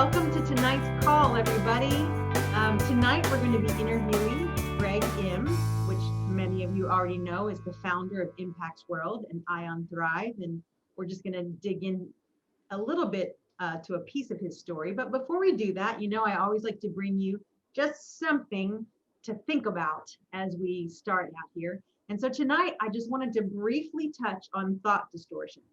welcome to tonight's call, everybody. Tonight we're going to be interviewing Greg Im, which many of you already know is the founder of Impact's World and Ion Thrive, and we're just going to dig in a little bit to a piece of his story. But before we do that, you know, I always like to bring you just something to think about as we start out here. And so tonight, I just wanted to briefly touch on thought distortions.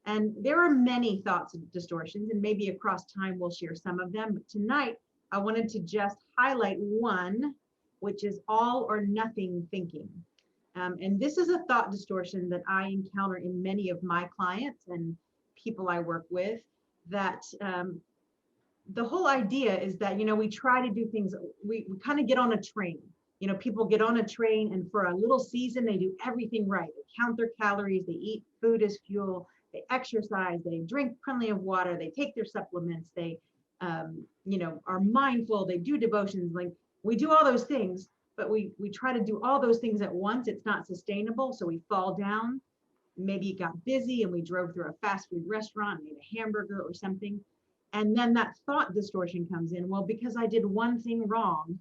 And there are many thoughts distortions, and maybe across time we'll share some of them. But tonight, I wanted to just highlight one, which is all or nothing thinking. And this is a thought distortion that I encounter in many of my clients and people I work with, that the whole idea is that, you know, we try to do things, we kind of get on a train. You know, people get on a train and for a little season, they do everything right. They count their calories, they eat food as fuel, they exercise, they drink plenty of water, they take their supplements, they, you know, are mindful, they do devotions. Like, we do all those things, but we try to do all those things at once. It's not sustainable. So we fall down. Maybe it got busy and we drove through a fast food restaurant, made a hamburger or something. And then that thought distortion comes in. Well, because I did one thing wrong,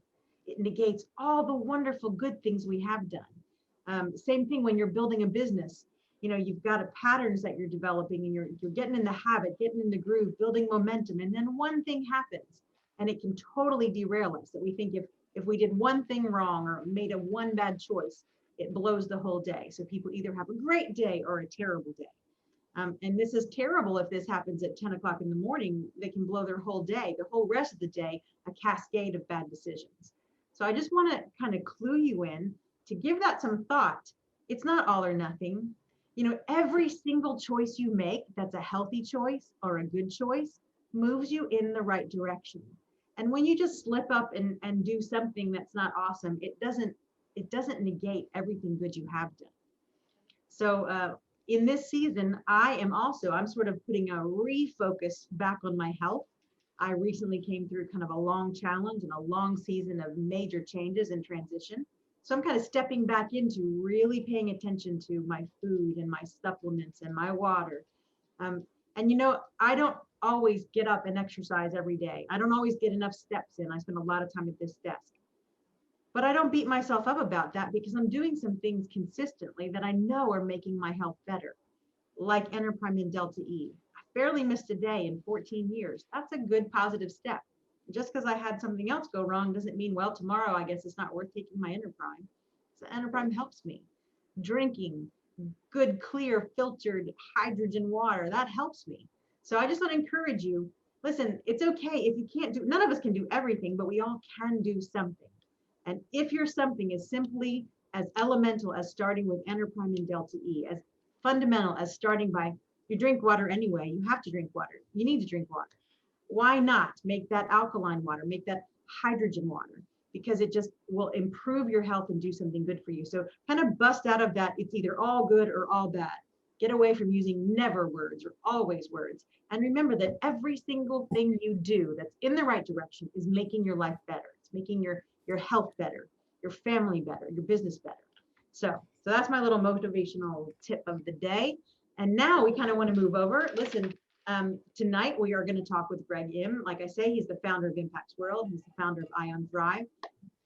it negates all the wonderful good things we have done. Same thing when you're building a business. You know, you've got a patterns that you're developing and you're getting in the habit, getting in the groove, building momentum. And then one thing happens and it can totally derail us. That we think if we did one thing wrong or made a one bad choice, it blows the whole day. So people either have a great day or a terrible day. And this is terrible. If this happens at 10 o'clock in the morning, they can blow their whole day, the whole rest of the day, a cascade of bad decisions. So I just want to kind of clue you in to give that some thought. It's not all or nothing. You know, every single choice you make that's a healthy choice or a good choice moves you in the right direction. And when you just slip up and do something that's not awesome, it doesn't negate everything good you have done. So in this season, I'm sort of putting a refocus back on my health. I recently came through kind of a long challenge and a long season of major changes and transition. So I'm kind of stepping back into really paying attention to my food and my supplements and my water. And you know, I don't always get up and exercise every day. I don't always get enough steps in. I spend a lot of time at this desk. But I don't beat myself up about that because I'm doing some things consistently that I know are making my health better, like Enterprime and Delta E. I barely missed a day in 14 years. That's a good positive step. Just because I had something else go wrong doesn't mean, well, tomorrow I guess it's not worth taking my Enterprime. So Enterprime helps me. Drinking good, clear, filtered hydrogen water, that helps me. So I just want to encourage you, listen, it's okay if you can't do, none of us can do everything, but we all can do something. And if your something is simply as elemental as starting with Enterprime and Delta E, as fundamental as starting by, you drink water anyway, you have to drink water, you need to drink water. Why not make that alkaline water, make that hydrogen water? Because it just will improve your health and do something good for you. So kind of bust out of that, it's either all good or all bad. Get away from using never words or always words. And remember that every single thing you do that's in the right direction is making your life better. It's making your health better, your family better, your business better. So that's my little motivational tip of the day. And now we kind of want to move over. Listen, tonight we are going to talk with Greg Im. Like I say, he's the founder of Impact's World. He's the founder of Ion Thrive.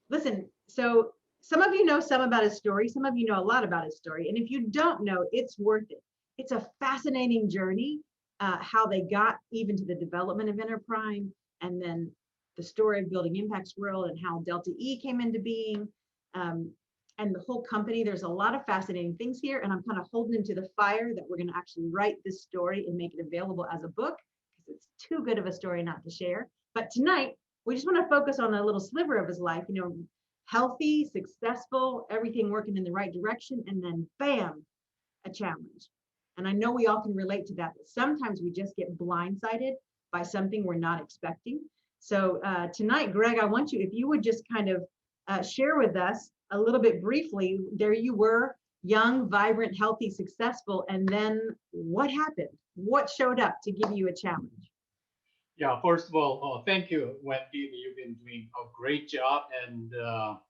Listen, so some of you know some about his story. Some of you know a lot about his story. And if you don't know, it's worth it. It's a fascinating journey, how they got even to the development of Enterprime, and then the story of building Impact's World and how Delta E came into being, and the whole company. There's a lot of fascinating things here, and I'm kind of holding him to the fire that we're going to actually write this story and make it available as a book, because it's too good of a story not to share. But tonight, we just want to focus on a little sliver of his life, you know, healthy, successful, everything working in the right direction, and then bam, a challenge. And I know we all can relate to that, but sometimes we just get blindsided by something we're not expecting. So tonight, Greg, I want you, if you would just kind of share with us a little bit briefly, there you were, young, vibrant, healthy, successful, and then what happened? What showed up to give you a challenge? Yeah, first of all, thank you, Wendy. You've been doing a great job, and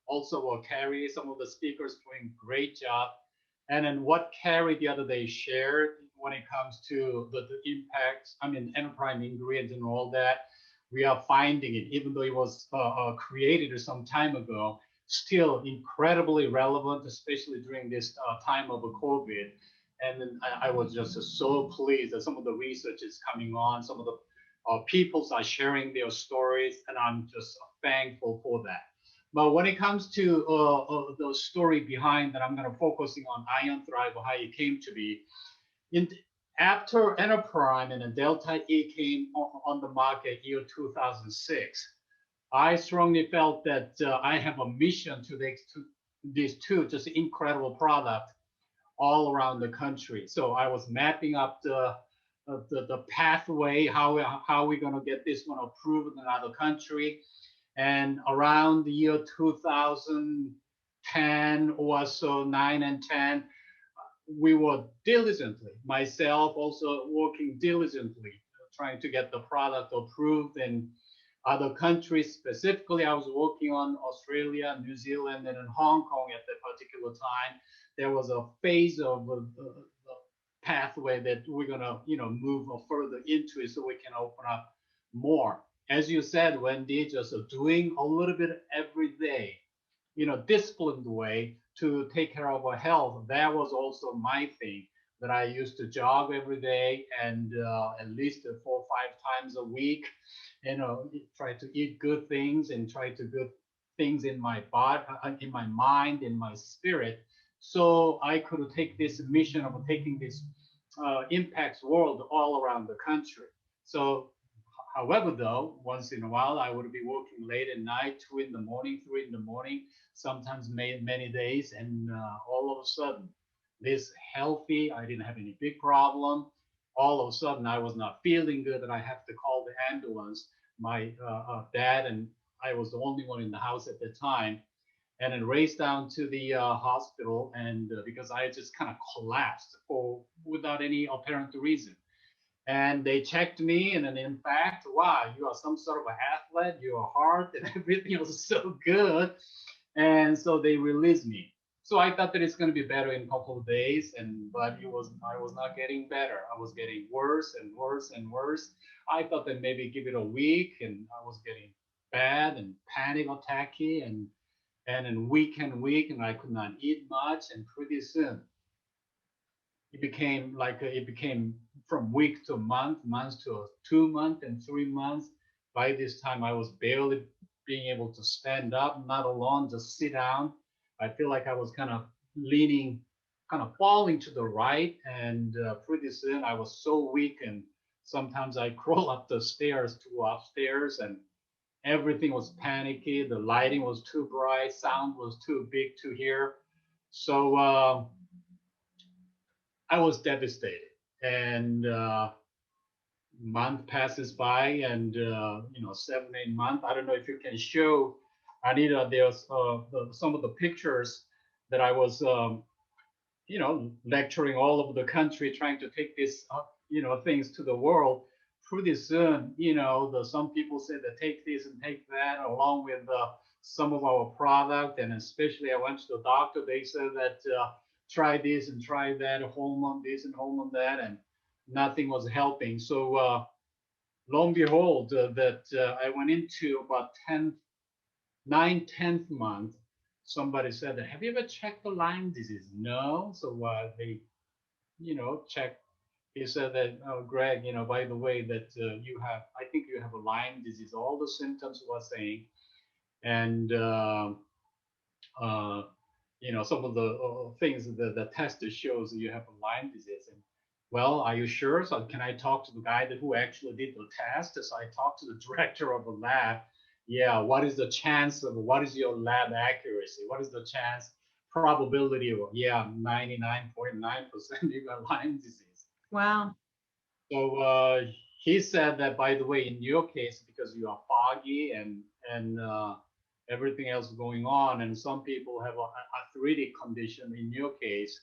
also Carrie, some of the speakers doing great job. And then what Carrie the other day shared when it comes to the impacts, I mean, Enterprise ingredients and all that, we are finding it, even though it was created some time ago, still incredibly relevant, especially during this time of COVID. And then I was just so pleased that some of the research is coming on, some of the people are sharing their stories, and I'm just thankful for that. But when it comes to the story behind that, I'm going to focusing on Ion Thrive, how it came to be. In, After Enterprime and Delta E came on the market year 2006, I strongly felt that I have a mission to these two just incredible products all around the country. So I was mapping up the pathway, how we're going to get this one approved in another country. And around the year 2010 or so, 9 and 10, we were diligently, myself also working diligently, trying to get the product approved in other countries. Specifically, I was working on Australia, New Zealand, and in Hong Kong at that particular time. There was a phase of the pathway that we're gonna, move further into it so we can open up more. As you said, Wendy, just doing a little bit every day, disciplined way to take care of our health. That was also my thing that I used to jog every day and at least 4 or 5 times a week, try to eat good things and try to good things in my body, in my mind, in my spirit. So I could take this mission of taking this impacts world all around the country. So however, though, once in a while, I would be working late at night, 2 in the morning, 3 in the morning, sometimes many days, and all of a sudden, this healthy, I didn't have any big problem. All of a sudden, I was not feeling good, and I have to call the ambulance. My dad and I was the only one in the house at the time, and then raced down to the hospital, and because I just kind of collapsed for without any apparent reason, and they checked me, and then in fact, wow, you are some sort of an athlete, your heart and everything was so good. And so they released me. So I thought that it's going to be better in a couple of days, and but I was not getting better. I was getting worse and worse and worse. I thought that maybe give it a week, and I was getting bad and panic attacky, and then week and week, and I could not eat much, and pretty soon it became from week to month, months to 2 months and 3 months. By this time, I was barely being able to stand up, not alone, just sit down. I feel like I was kind of leaning, kind of falling to the right, and pretty soon I was so weak, and sometimes I crawl up the stairs to upstairs, and everything was panicky. The lighting was too bright, sound was too big to hear. So I was devastated, and month passes by, and 7 8 months. I don't know if you can show Anita. There's some of the pictures that I was lecturing all over the country, trying to take this things to the world. Pretty soon, some people say that take this and take that along with some of our product, and especially I went to the doctor. They said that try this and try that, hormone this and hormone that, and nothing was helping. So lo and behold, that I went into about 10th, 9th, 10th month. Somebody said, have you ever checked the Lyme disease? No. So they, checked. He said that, oh, Greg, by the way, that I think you have a Lyme disease. All the symptoms were saying, and uh, some of the things that the test shows you have a Lyme disease. And well, are you sure? So can I talk to the guy who actually did the test? So I talked to the director of the lab. Yeah, what is the chance of, what is your lab accuracy? What is the chance probability of, yeah, 99.9% you got Lyme disease. Wow. So he said that, by the way, in your case, because you are foggy and everything else going on, and some people have an arthritic condition. In your case,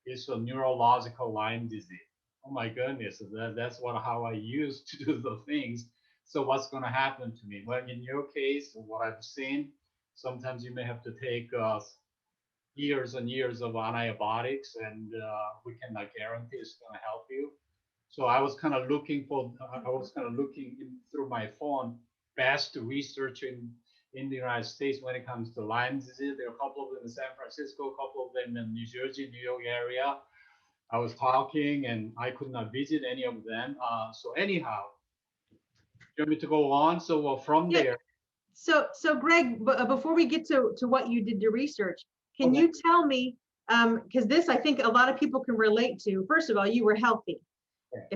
it's a neurological Lyme disease. Oh my goodness, that's how I used to do the things. So what's going to happen to me? Well, in your case, what I've seen, sometimes you may have to take years and years of antibiotics, and we cannot guarantee it's going to help you. So I was kind of looking through my phone best research in the United States when it comes to Lyme disease. There are a couple of them in San Francisco, a couple of them in New Jersey, New York area. I was talking and I could not visit any of them. So anyhow, you want me to go on? So from Yeah. there, So Greg, before we get to what you did to research, can okay, you tell me, because this I think a lot of people can relate to. First of all, you were healthy.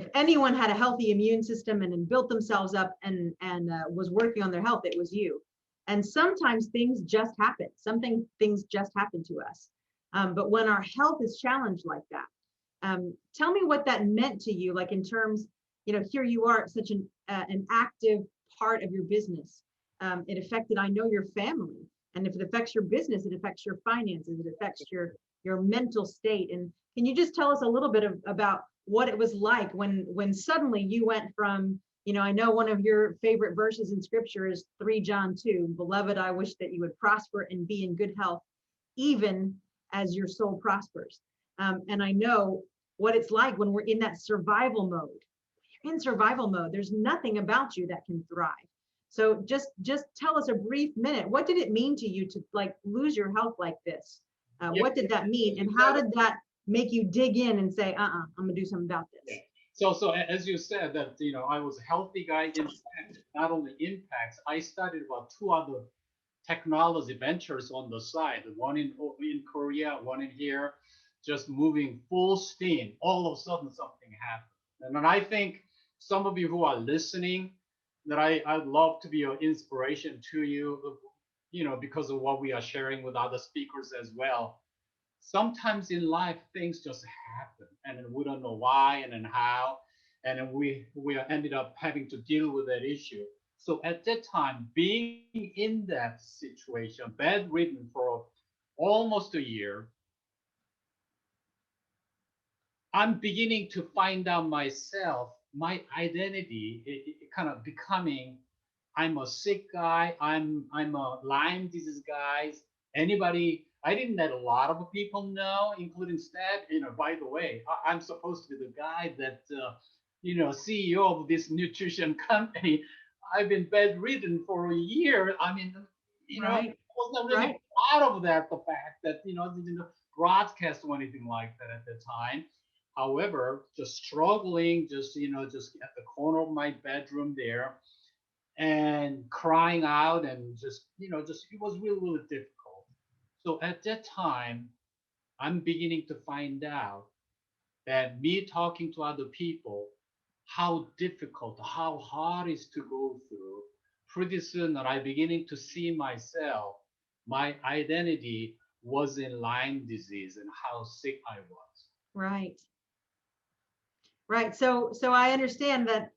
If anyone had a healthy immune system and built themselves up and was working on their health, it was you. And sometimes things just happen. Things just happen to us. But when our health is challenged like that, tell me what that meant to you, like in terms, here you are, such an active part of your business. It affected, I know, your family. And if it affects your business, it affects your finances, it affects your mental state. And can you just tell us a little bit about what it was like when suddenly you went from, I know one of your favorite verses in scripture is 3 John 2, beloved, I wish that you would prosper and be in good health, even as your soul prospers. And I know what it's like when we're in that survival mode. In survival mode, there's nothing about you that can thrive. So just tell us a brief minute. What did it mean to you to like lose your health like this? yeah, What did that mean? And how did that make you dig in and say, I'm gonna do something about yeah. this? So as you said that I was a healthy guy. In fact, not only impacts, I started about two other technology ventures on the side. One in Korea, one in here, just moving full steam. All of a sudden, something happened, and then I think some of you who are listening, that I'd love to be an inspiration to you, because of what we are sharing with other speakers as well. Sometimes in life things just happen and then we don't know why and then how, and then we ended up having to deal with that issue. So at that time, being in that situation, bedridden for almost a year, I'm beginning to find out myself, my identity, it kind of becoming, I'm a sick guy, I'm a Lyme disease guy. Anybody, I didn't let a lot of people know, including Stab. By the way, I'm supposed to be the guy that CEO of this nutrition company. I've been bedridden for a year. I mean, I Right, was not really right, proud of that, the fact that didn't broadcast or anything like that at the time. However, just struggling, just at the corner of my bedroom there, and crying out, and just it was really, really difficult. So at that time, I'm beginning to find out that me talking to other people, how difficult, how hard it is to go through. Pretty soon, I beginning to see myself, my identity was in Lyme disease and how sick I was. right. Right. So I understand that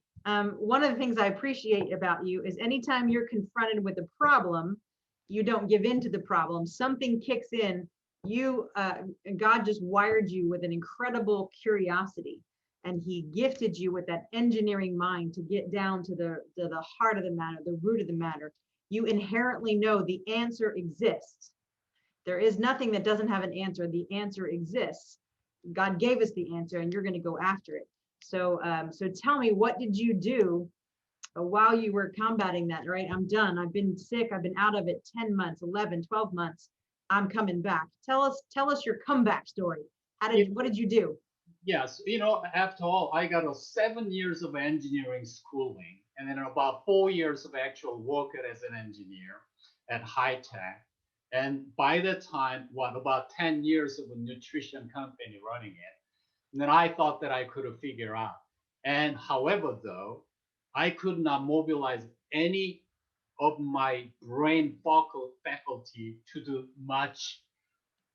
one of the things I appreciate about you is anytime you're confronted with a problem, you don't give in to the problem. Something kicks in. God just wired you with an incredible curiosity, and He gifted you with that engineering mind to get down to the heart of the matter, the root of the matter. You inherently know the answer exists. There is nothing that doesn't have an answer. The answer exists. God gave us the answer, and you're going to go after it. So tell me, what did you do while you were combating that? Right, I'm done. I've been sick. I've been out of it 10 months, 11, 12 months. I'm coming back. Tell us your comeback story. What did you do? Yes, after all, I got 7 years of engineering schooling and then about 4 years of actual work as an engineer at high tech. And by that time, about 10 years of a nutrition company running it. And then I thought that I could figure out. And however, though, I could not mobilize any of my brain faculty to do much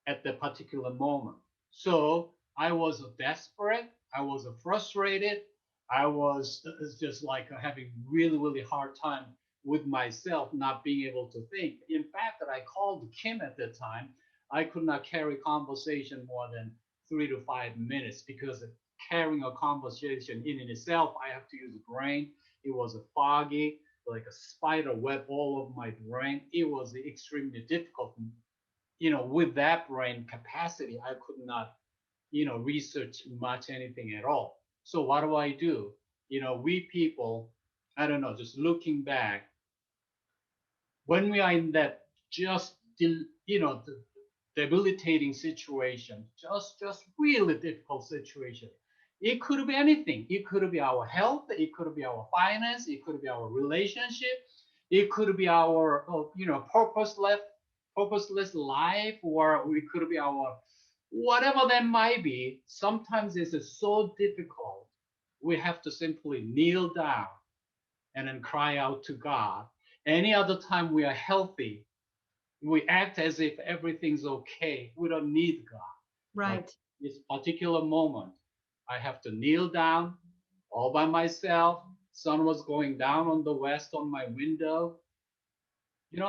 at the particular moment. So I was desperate. I was frustrated. I was just like having really, really hard time with myself, not being able to think. In fact, that I called Kim at the time. I could not carry conversation more than 3 to 5 minutes because carrying a conversation in itself, I have to use brain. It was foggy, like a spider web all over my brain. It was extremely difficult, with that brain capacity, I could not, research much anything at all. So what do? We people, I don't know, just looking back, when we are in that just debilitating situation, just really difficult situation. It could be anything. It could be our health. It could be our finance. It could be our relationship. It could be our purposeless life, or it could be our whatever that might be. Sometimes it's so difficult. We have to simply kneel down and then cry out to God. Any other time we are healthy, we act as if everything's okay. We don't need God. But Right. this particular moment, I have to kneel down all by myself. Sun was going down on the west on my window.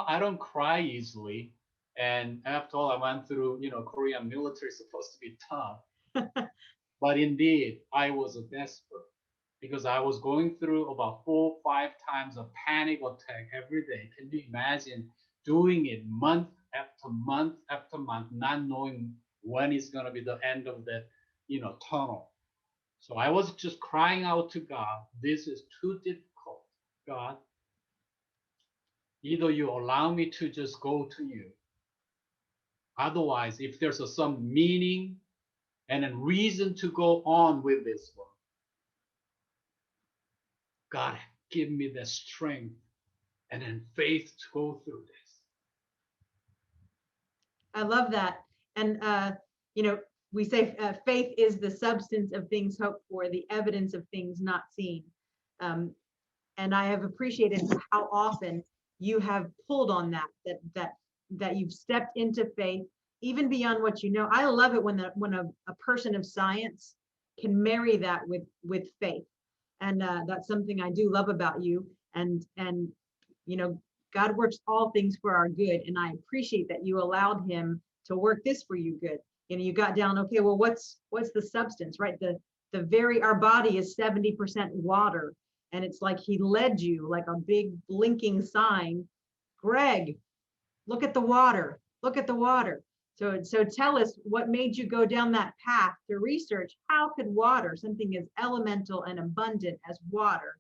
I don't cry easily. And after all, I went through, Korean military is supposed to be tough. But indeed, I was desperate because I was going through about 4 or 5 times a panic attack every day. Can you imagine doing it month after month after month, not knowing when it's going to be the end of that, tunnel? So I was just crying out to God, this is too difficult. God, either you allow me to just go to you. Otherwise, if there's some meaning and a reason to go on with this one, God, give me the strength and then faith to go through this. I love that. And, you know, we say faith is the substance of things hoped for, the evidence of things not seen. Um, and I have appreciated how often you have pulled on that you've stepped into faith, even beyond what you know. I love it when a person of science can marry that with faith, and that's something I do love about you. And you know, God works all things for our good, and I appreciate that you allowed Him to work this for you good. You got down, okay, well, what's the substance, right? Our body is 70% water, and it's like He led you like a big blinking sign. Greg, look at the water. Look at the water. So tell us what made you go down that path to research how could water, something as elemental and abundant as water,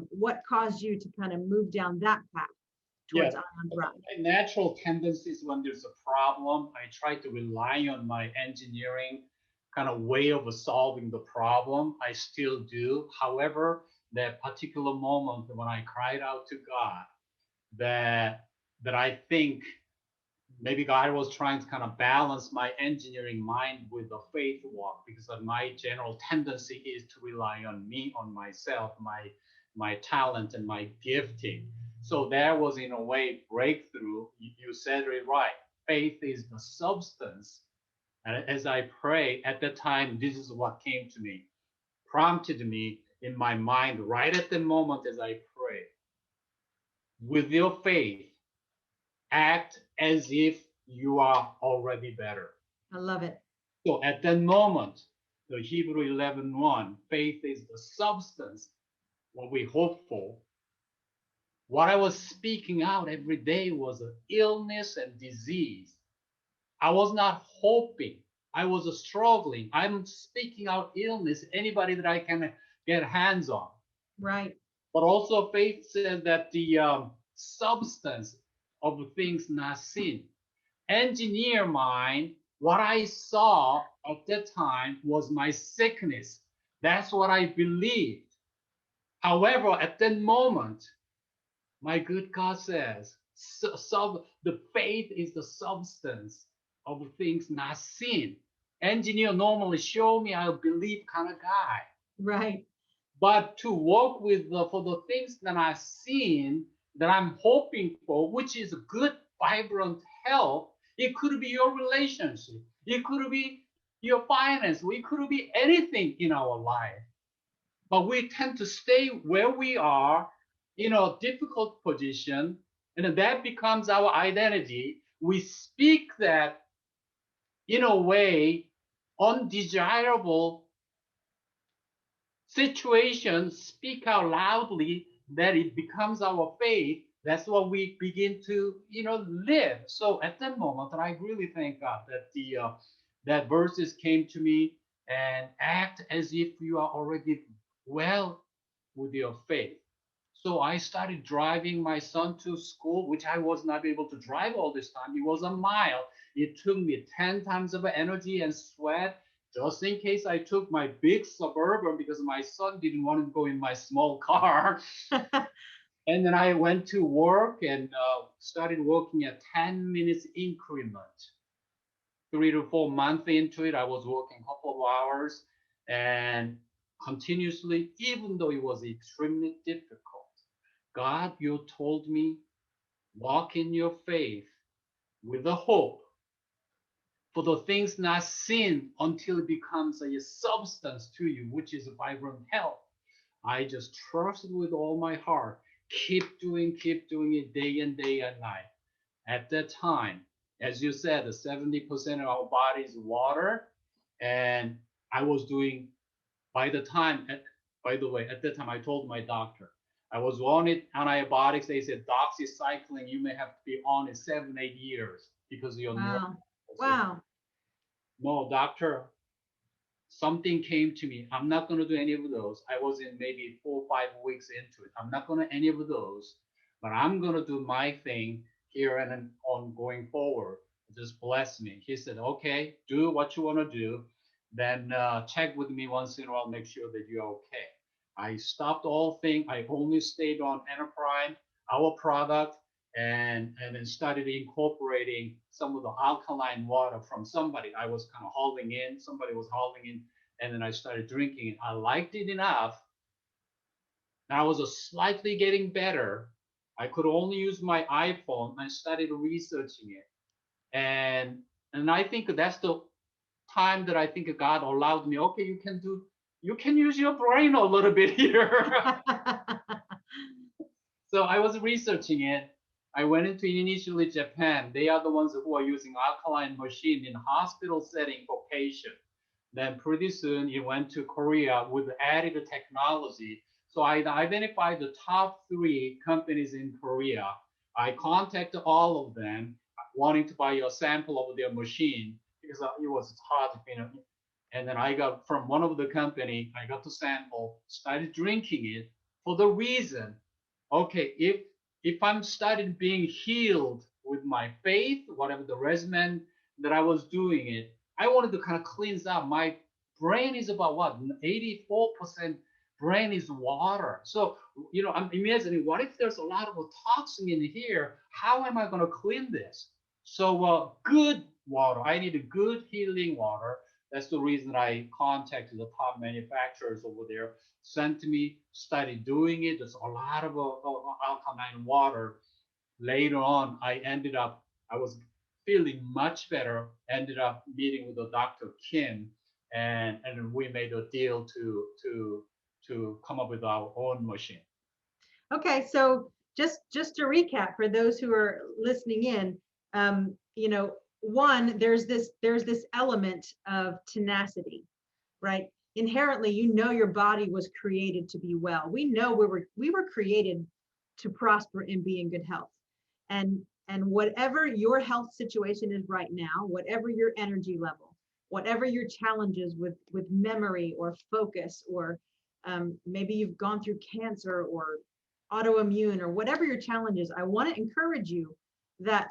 what caused you to kind of move down that path Yeah, towards ion drive? my natural tendencies when there's a problem, I try to rely on my engineering kind of way of solving the problem. I still do. However, that particular moment when I cried out to God, that I think maybe God was trying to kind of balance my engineering mind with the faith walk, because of my general tendency is to rely on me, on myself, my talent and my gifting. So there was in a way breakthrough. You said it right. Faith is the substance. And as I pray at that time, this is what came to me, prompted me in my mind right at the moment as I pray. With your faith, act as if you are already better. I love it. So at that moment, the Hebrew 11:1, faith is the substance, what we hope for. What I was speaking out every day was illness and disease. I was not hoping. I was struggling. I'm speaking out illness, anybody that I can get hands on. Right. But also faith says that the substance of things not seen. Engineer mind, what I saw at that time was my sickness. That's what I believed. However, at that moment, my good God says, the faith is the substance of things not seen. Engineer normally show me I believe kind of guy. Right. But to work with for the things that I've seen that I'm hoping for, which is good, vibrant health, it could be your relationship, it could be your finance, it could be anything in our life. But we tend to stay where we are in a difficult position, and that becomes our identity. We speak that in a way undesirable situations, speak out loudly, that it becomes our faith. That's what we begin to live. So at that moment, I really thank God that the that verses came to me, and act as if you are already well with your faith. So I started driving my son to school, which I was not able to drive all this time. It was a mile. It took me 10 times of energy and sweat just in case I took my big Suburban because my son didn't want to go in my small car. And then I went to work and started working at 10 minutes increment. 3 to 4 months into it, I was working a couple of hours and continuously, even though it was extremely difficult. God, you told me, walk in your faith with a hope for the things not seen until it becomes a substance to you, which is vibrant health. I just trusted with all my heart. Keep doing it day and day and night. At that time, as you said, 70% of our body is water. And I was doing, by the time, by the way, at that time, I told my doctor, I was on it, antibiotics. They said, doxycycline, you may have to be on it 7, 8 years because of your nerve. Wow. Wow. No, doctor, something came to me. I'm not going to do any of those. I was in maybe 4 or 5 weeks into it. I'm not going to any of those, but I'm going to do my thing here and then on going forward. Just bless me. He said, okay, do what you want to do. Then check with me once in a while, make sure that you're okay. I stopped all things. I only stayed on Enterprise, our product, and then started incorporating some of the alkaline water from somebody. I was kind of hauling in, somebody was hauling in, and then I started drinking it. I liked it enough. And I was slightly getting better. I could only use my iPhone. I started researching it, and I think that's the time that I think God allowed me. Okay, you can use your brain a little bit here. So I was researching it. I went into initially Japan. They are the ones who are using alkaline machine in hospital setting for patient. Then pretty soon it went to Korea with added technology. So I identified the top 3 companies in Korea. I contacted all of them wanting to buy a sample of their machine because it was hard to, and then I got from one of the company, I got the sample, started drinking it for the reason, okay, if I'm started being healed with my faith, whatever the regimen that I was doing it, I wanted to kind of cleanse out. My brain is about what? 84% brain is water. So, I'm imagining what if there's a lot of toxin in here? How am I going to clean this? So, good water. I need a good healing water. That's the reason I contacted the top manufacturers over there, sent me, started doing it. There's a lot of alkaline water. Later on, I was feeling much better, ended up meeting with the Dr. Kim, and we made a deal to come up with our own machine. Okay, so just to recap for those who are listening in, one, there's this element of tenacity, right? Inherently, your body was created to be well. We know we were created to prosper and be in good health. And whatever your health situation is right now, whatever your energy level, whatever your challenges with memory or focus, or maybe you've gone through cancer or autoimmune or whatever your challenge is, I want to encourage you that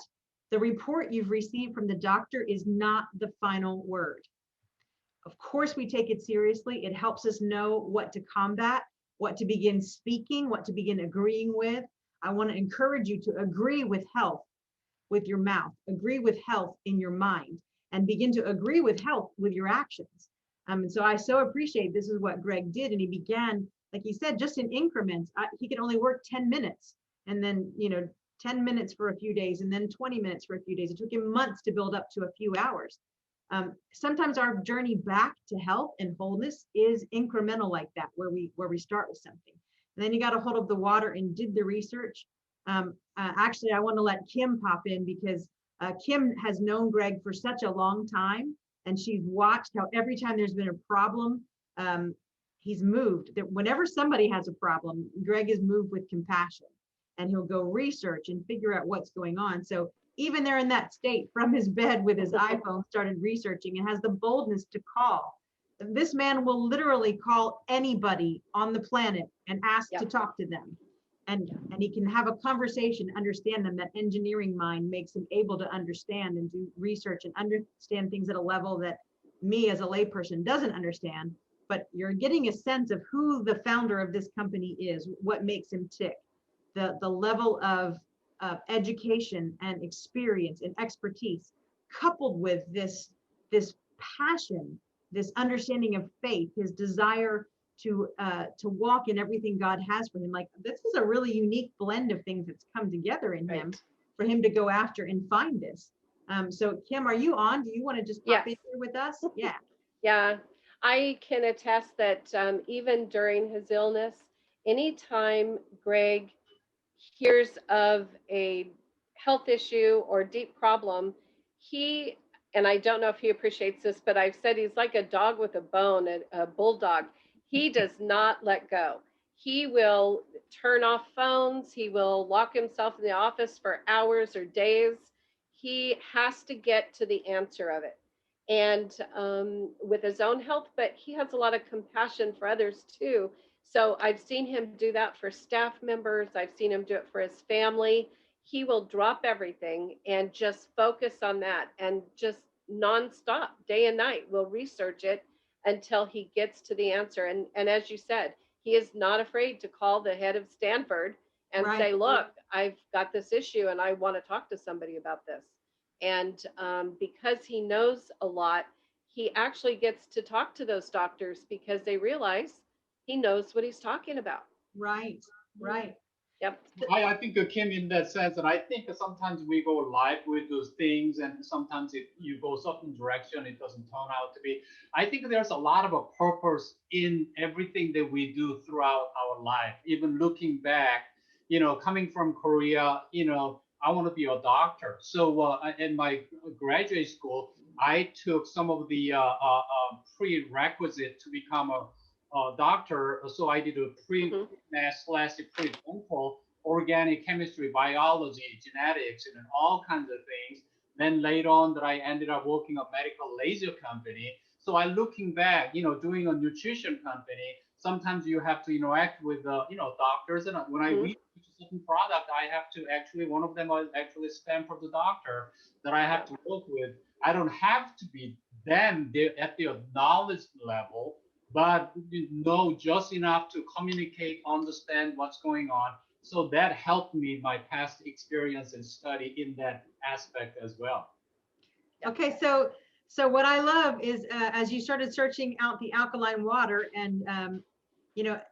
the report you've received from the doctor is not the final word. Of course, we take it seriously. It helps us know what to combat, what to begin speaking, what to begin agreeing with. I want to encourage you to agree with health with your mouth, agree with health in your mind, and begin to agree with health with your actions. And so I so appreciate this is what Greg did. And he began, like he said, just in increments. He could only work 10 minutes and then, 10 minutes for a few days and then 20 minutes for a few days. It took him months to build up to a few hours. Sometimes our journey back to health and wholeness is incremental like that, where we start with something. And then you got a hold of the water and did the research. Actually, I want to let Kim pop in because Kim has known Greg for such a long time, and she's watched how every time there's been a problem, he's moved. That whenever somebody has a problem, Greg is moved with compassion, and he'll go research and figure out what's going on. So even there in that state, from his bed with his iPhone, started researching and has the boldness to call. This man will literally call anybody on the planet and ask to talk to them. and he can have a conversation, understand them. That engineering mind makes him able to understand and do research and understand things at a level that me as a layperson doesn't understand. But you're getting a sense of who the founder of this company is, what makes him tick, the level of education and experience and expertise, coupled with this passion, this understanding of faith, his desire to walk in everything God has for him. Like, this is a really unique blend of things that's come together in him for him to go after and find this. So Kim, are you on? Do you want to just pop in here with us? Yeah. Yeah, I can attest that even during his illness, anytime Greg hears of a health issue or deep problem, he, and I don't know if he appreciates this, but I've said he's like a dog with a bone, a bulldog. He does not let go. He will turn off phones. He will lock himself in the office for hours or days. He has to get to the answer of it. And with his own health, but he has a lot of compassion for others too. So I've seen him do that for staff members. I've seen him do it for his family. He will drop everything and just focus on that, and just nonstop, day and night, will research it until he gets to the answer. And as you said, he is not afraid to call the head of Stanford and say, look, I've got this issue and I want to talk to somebody about this. And because he knows a lot, he actually gets to talk to those doctors because they realize he knows what he's talking about. Right. Yep. I think Kim, in that sense, and I think that sometimes we go live with those things, and sometimes if you go certain direction, it doesn't turn out to be. I think there's a lot of a purpose in everything that we do throughout our life. Even looking back, coming from Korea, I want to be a doctor. So in my graduate school, I took some of the prerequisite to become a doctor. So I did a pre-math slash pre-dental, organic chemistry, biology, genetics, and all kinds of things. Then later on that I ended up working a medical laser company. So I looking back, doing a nutrition company, sometimes you have to interact with, doctors. And when I research a certain product, I have to actually, one of them was actually Stanford the doctor that I have to work with. I don't have to be them at their knowledge level, but know just enough to communicate, understand what's going on. So that helped me my past experience and study in that aspect as well. Okay, so what I love is as you started searching out the alkaline water, and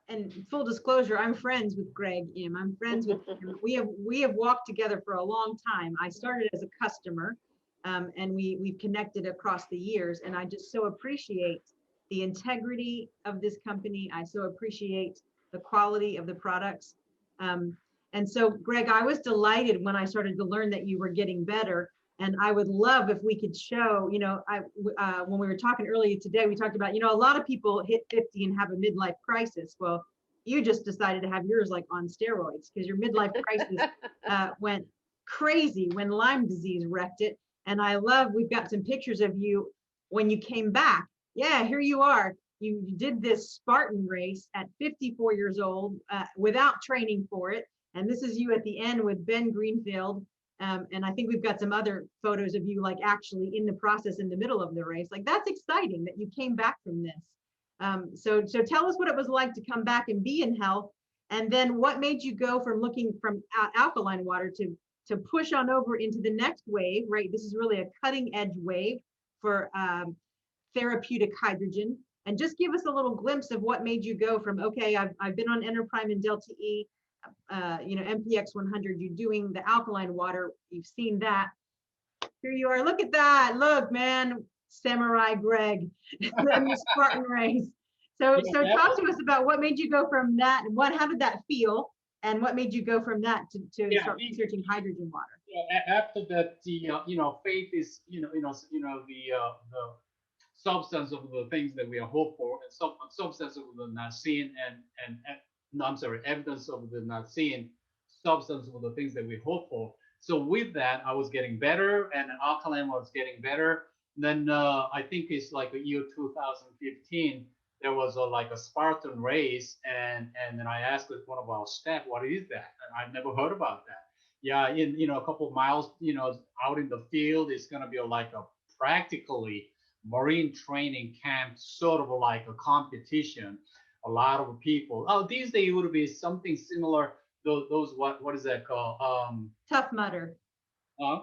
and full disclosure, I'm friends with Greg Im. I'm friends with him. We have walked together for a long time. I started as a customer, and we've connected across the years, and I just so appreciate the integrity of this company. I so appreciate the quality of the products. And so, Greg, I was delighted when I started to learn that you were getting better. And I would love if we could show, when we were talking earlier today, we talked about, a lot of people hit 50 and have a midlife crisis. Well, you just decided to have yours like on steroids, because your midlife crisis went crazy when Lyme disease wrecked it. And I love, we've got some pictures of you when you came back. Yeah, here you are. You did this Spartan race at 54 years old without training for it. And this is you at the end with Ben Greenfield. And I think we've got some other photos of you like actually in the process in the middle of the race. Like, that's exciting that you came back from this. So tell us what it was like to come back and be in health. And then what made you go from looking from alkaline water to push on over into the next wave, right? This is really a cutting edge wave for therapeutic hydrogen. And just give us a little glimpse of what made you go from, okay, I've been on Enterprime and Delta E, MPX 100, you're doing the alkaline water, you've seen that. Here you are, look at that, look, man, Samurai Greg, and the Spartan Race. So talk to us about what made you go from that, and how did that feel, and what made you go from that to start researching hydrogen water? Yeah, after that, faith is, the substance of the things that we are hope for, and substance of the not seen, and no, I'm sorry, evidence of the not seen, substance of the things that we hope for. So with that, I was getting better, and alkaline was getting better. Then I think it's like the year 2015 there was a like a Spartan race, and then I asked one of our staff, what is that? And I've never heard about that. Yeah, in a couple of miles, out in the field, it's gonna be like a practically marine training camp, sort of like a competition. A lot of people. Oh, these days it would be something similar. Those what is that called? Tough Mudder. Uh,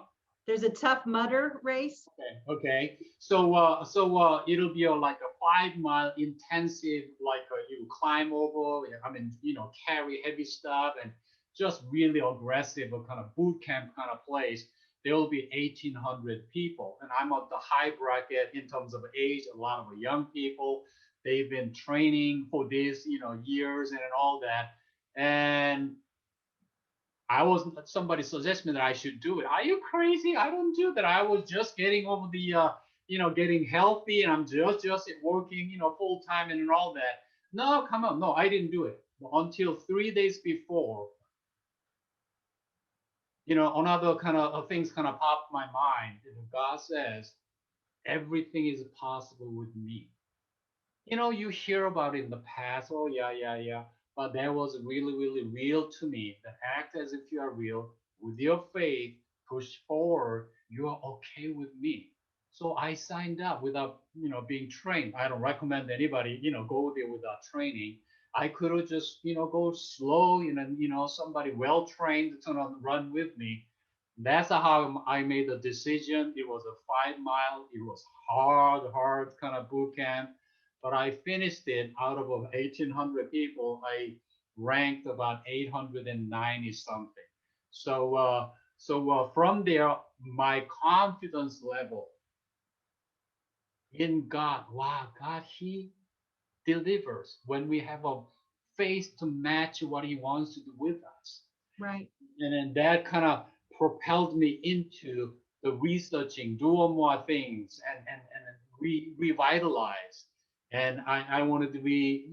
There's a Tough Mudder race. Okay. Okay. It'll be like a 5 mile intensive, like you climb over. I mean, carry heavy stuff and just really aggressive, a kind of boot camp kind of place. There will be 1,800 people, and I'm at the high bracket in terms of age. A lot of young people. They've been training for this, years and all that. And I was somebody suggested me that I should do it. Are you crazy? I don't do that. I was just getting over the getting healthy, and I'm just working full time and all that. No, come on, no, I didn't do it until 3 days before. Another kind of things kind of popped my mind. God says everything is possible with me. You hear about it in the past. Oh, yeah, yeah, yeah. But that was really, really real to me. That act as if you are real with your faith, push forward. You are okay with me. So I signed up without, being trained. I don't recommend anybody, go there without training. I could have just, go slow, somebody well trained to run with me. That's how I made the decision. It was a 5 mile. It was hard kind of boot camp, but I finished it. Out of 1,800 people, I ranked about 890 something. From there, my confidence level in God, wow, God, He delivers when we have a faith to match what He wants to do with us. Right. And then that kind of propelled me into the researching, doing more things, and revitalize. And I wanted to be,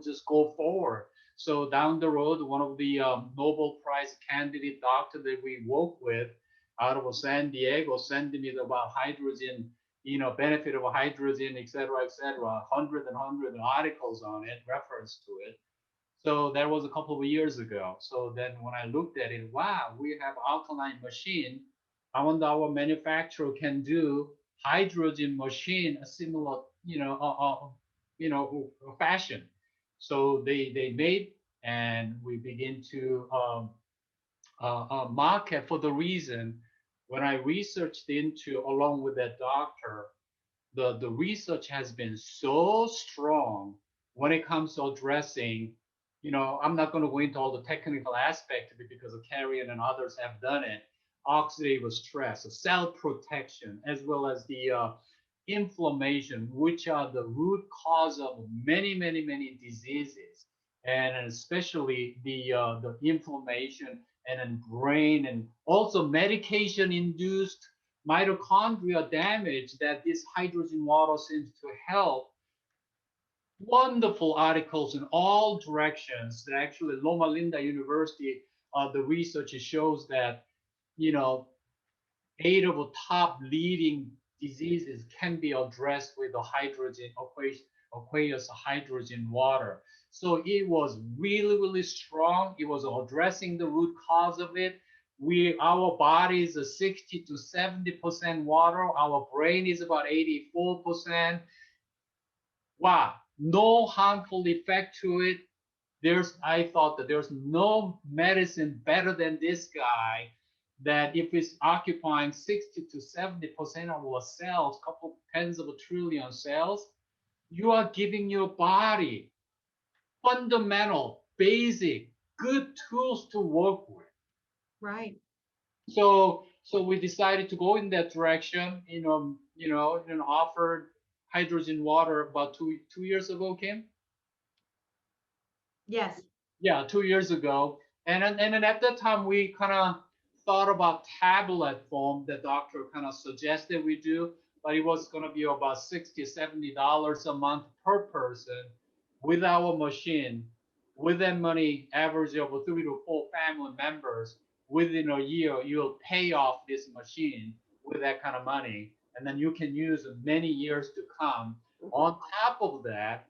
just go forward. So down the road, one of the Nobel Prize candidate doctor that we work with out of San Diego sent me about hydrogen, benefit of hydrogen, et cetera, hundred articles on it, reference to it. So that was a couple of years ago. So then when I looked at it, wow, we have alkaline machine. I wonder our manufacturer can do hydrogen machine a similar, fashion. So they made, and we begin to market for the reason. When I researched into along with that doctor, the research has been so strong when it comes to addressing, I'm not going to go into all the technical aspect of it because Carrie and others have done it. Oxidative stress, cell protection, as well as the inflammation, which are the root cause of many, many, many diseases, and especially the inflammation and then brain, and also medication-induced mitochondrial damage that this hydrogen water seems to help. Wonderful articles in all directions. Actually, Loma Linda University, the research shows that, you know, 8 of the top leading diseases can be addressed with the hydrogen aqueous hydrogen water. So it was really, really strong. It was addressing the root cause of it. Our body is a 60 to 70% water. Our brain is about 84%. Wow, no harmful effect to it. I thought that there's no medicine better than this guy, that if it's occupying 60 to 70% of our cells, couple tens of a trillion cells, you are giving your body fundamental, basic, good tools to work with. Right. So we decided to go in that direction, and offered hydrogen water about two years ago, Kim. Yes. Yeah, 2 years ago. And then at that time, we kind of thought about tablet form. The doctor kind of suggested we do, but it was going to be about $60-$70 a month per person with our machine. With that money, average of 3 to 4 family members, within a year, you'll pay off this machine with that kind of money. And then you can use it many years to come. On top of that,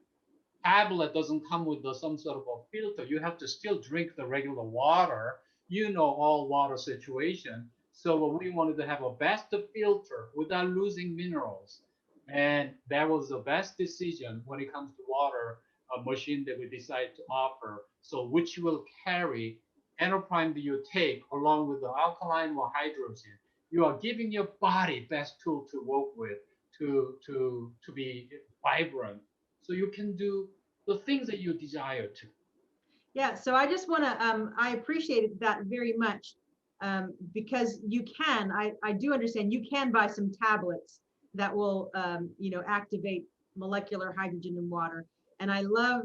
tablet doesn't come with some sort of a filter. You have to still drink the regular water. You know all water situation. So we wanted to have a best filter without losing minerals. And that was the best decision when it comes to water, a machine that we decided to offer. So which will carry endoprime that you take along with the alkaline or hydrogen. You are giving your body best tool to work with to be vibrant. So you can do the things that you desire to. Yeah, so I just want to, I appreciated that very much, because you can, I do understand you can buy some tablets that will, activate molecular hydrogen in water. And I love,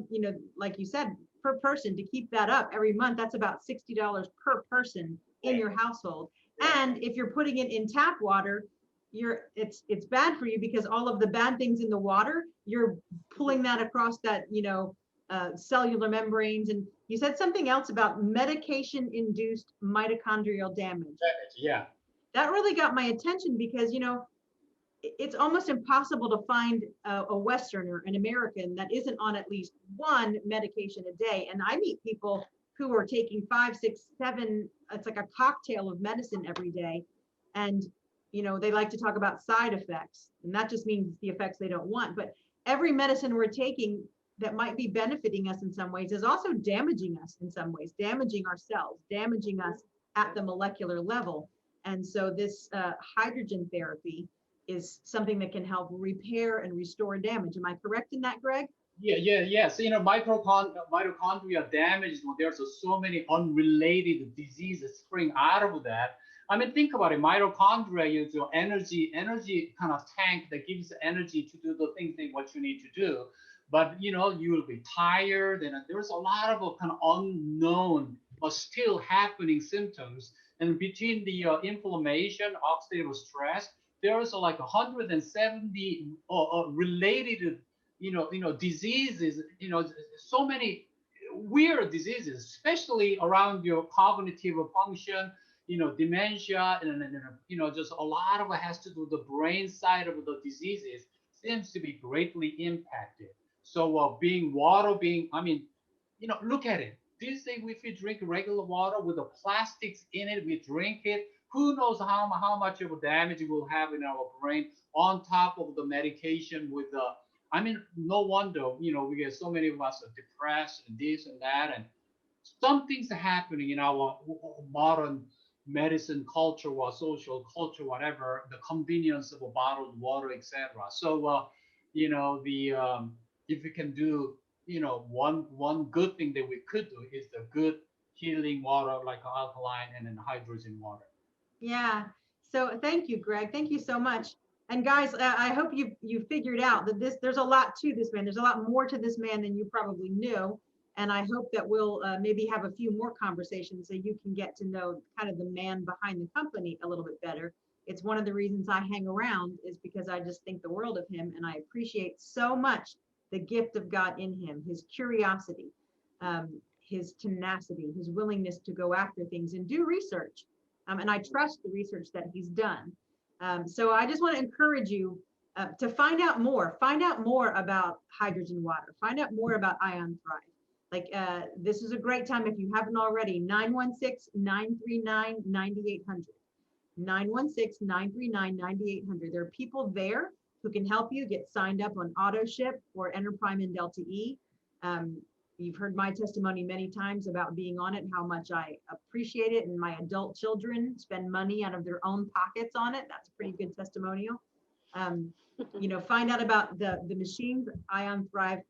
like you said, per person to keep that up every month, that's about $60 per person in your household. And if you're putting it in tap water, it's bad for you because all of the bad things in the water, you're pulling that across that, cellular membranes. And you said something else about medication-induced mitochondrial damage. Yeah. That really got my attention because, it's almost impossible to find a Westerner, an American, that isn't on at least one medication a day. And I meet people who are taking 5, 6, 7, it's like a cocktail of medicine every day. And, they like to talk about side effects. And that just means the effects they don't want. But every medicine we're taking that might be benefiting us in some ways is also damaging us in some ways, damaging our cells, damaging us at the molecular level. And so this hydrogen therapy is something that can help repair and restore damage. Am I correct in that, Greg? Yes. Mitochondria damage. There's so many unrelated diseases spring out of that. I mean, think about it. Mitochondria is your energy kind of tank that gives energy to do the things that what you need to do. But you will be tired, and there's a lot of kind of unknown but still happening symptoms. And between the inflammation, oxidative stress, there's like 170 related diseases, so many weird diseases, especially around your cognitive function, dementia, and just a lot of it has to do with the brain side of the diseases seems to be greatly impacted. So I mean, look at it. These days, if you drink regular water with the plastics in it, we drink it. Who knows how much of a damage it will have in our brain on top of the medication with the. I mean, no wonder we get so many of us are depressed and this and that, and some things are happening in our modern medicine culture or social culture, whatever. The convenience of a bottled water, etc. So, the if we can do one good thing that we could do is the good healing water like alkaline and then hydrogen water. Yeah. So thank you, Greg. Thank you so much. And guys, I hope you figured out that there's a lot to this man. There's a lot more to this man than you probably knew. And I hope that we'll maybe have a few more conversations so you can get to know kind of the man behind the company a little bit better. It's one of the reasons I hang around is because I just think the world of him, and I appreciate so much the gift of God in him, his curiosity, his tenacity, his willingness to go after things and do research. And I trust the research that he's done. So I just want to encourage you to find out more about hydrogen water, find out more about Ion Thrive. Like this is a great time if you haven't already, 916-939-9800. 916-939-9800. There are people there who can help you get signed up on AutoShip or Enterprime and Delta E. You've heard my testimony many times about being on it and how much I appreciate it. And my adult children spend money out of their own pockets on it. That's a pretty good testimonial. Find out about the machines, Ion Thrive.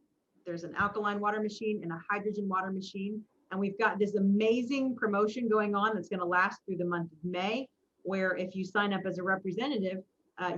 There's an alkaline water machine and a hydrogen water machine. And we've got this amazing promotion going on that's going to last through the month of May, where if you sign up as a representative,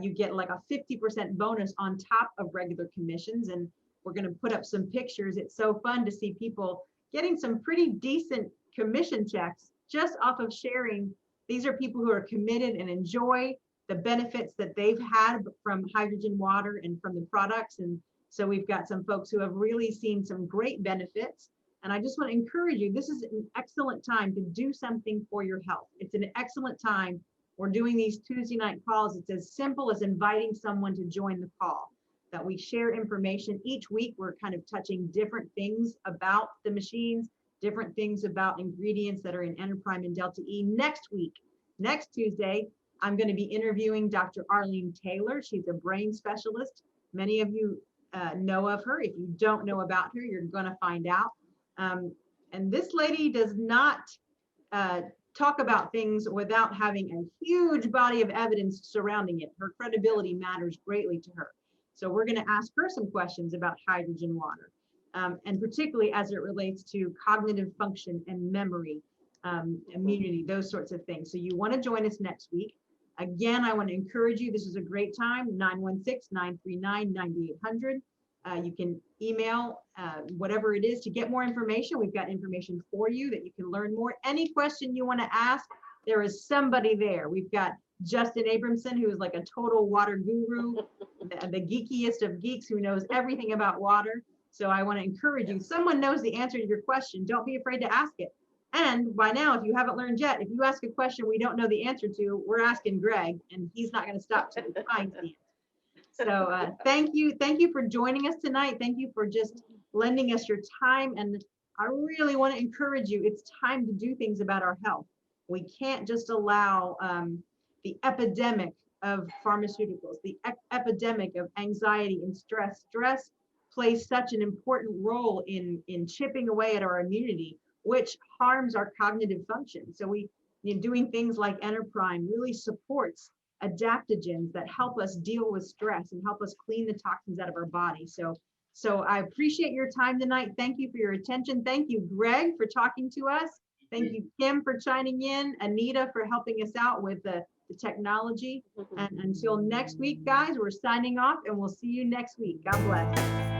you get like a 50% bonus on top of regular commissions. And we're going to put up some pictures. It's so fun to see people getting some pretty decent commission checks just off of sharing. These are people who are committed and enjoy the benefits that they've had from hydrogen water and from the products. And so we've got some folks who have really seen some great benefits. And I just want to encourage you, this is an excellent time to do something for your health. It's an excellent time. We're doing these Tuesday night calls. It's as simple as inviting someone to join the call. that we share information. Each week, we're kind of touching different things about the machines, different things about ingredients that are in Enterprime and Delta E. Next week, next Tuesday, I'm going to be interviewing Dr. Arlene Taylor. She's a brain specialist. Many of you know of her. If you don't know about her, you're going to find out. And this lady does not talk about things without having a huge body of evidence surrounding it. Her credibility matters greatly to her. So we're going to ask her some questions about hydrogen water, and particularly as it relates to cognitive function and memory, immunity, those sorts of things. So you want to join us next week. Again, I want to encourage you. This is a great time, 916-939-9800. You can email whatever it is to get more information. We've got information for you that you can learn more. Any question you want to ask, there is somebody there. We've got Justin Abramson, who is like a total water guru, the geekiest of geeks who knows everything about water. So I want to encourage you. Someone knows the answer to your question. Don't be afraid to ask it. And by now, if you haven't learned yet, if you ask a question we don't know the answer to, we're asking Greg, and he's not going to stop till he finds the answer. So thank you for joining us tonight. Thank you for just lending us your time. And I really want to encourage you. It's time to do things about our health. We can't just allow the epidemic of pharmaceuticals, the epidemic of anxiety and stress. Stress plays such an important role in chipping away at our immunity, which harms our cognitive function. So doing things like Enterprime really supports adaptogens that help us deal with stress and help us clean the toxins out of our body. So I appreciate your time tonight. Thank you for your attention. Thank you, Greg, for talking to us. Thank you, Kim, for chiming in, Anita for helping us out with the technology. And until next week, guys, we're signing off, and we'll see you next week. God bless.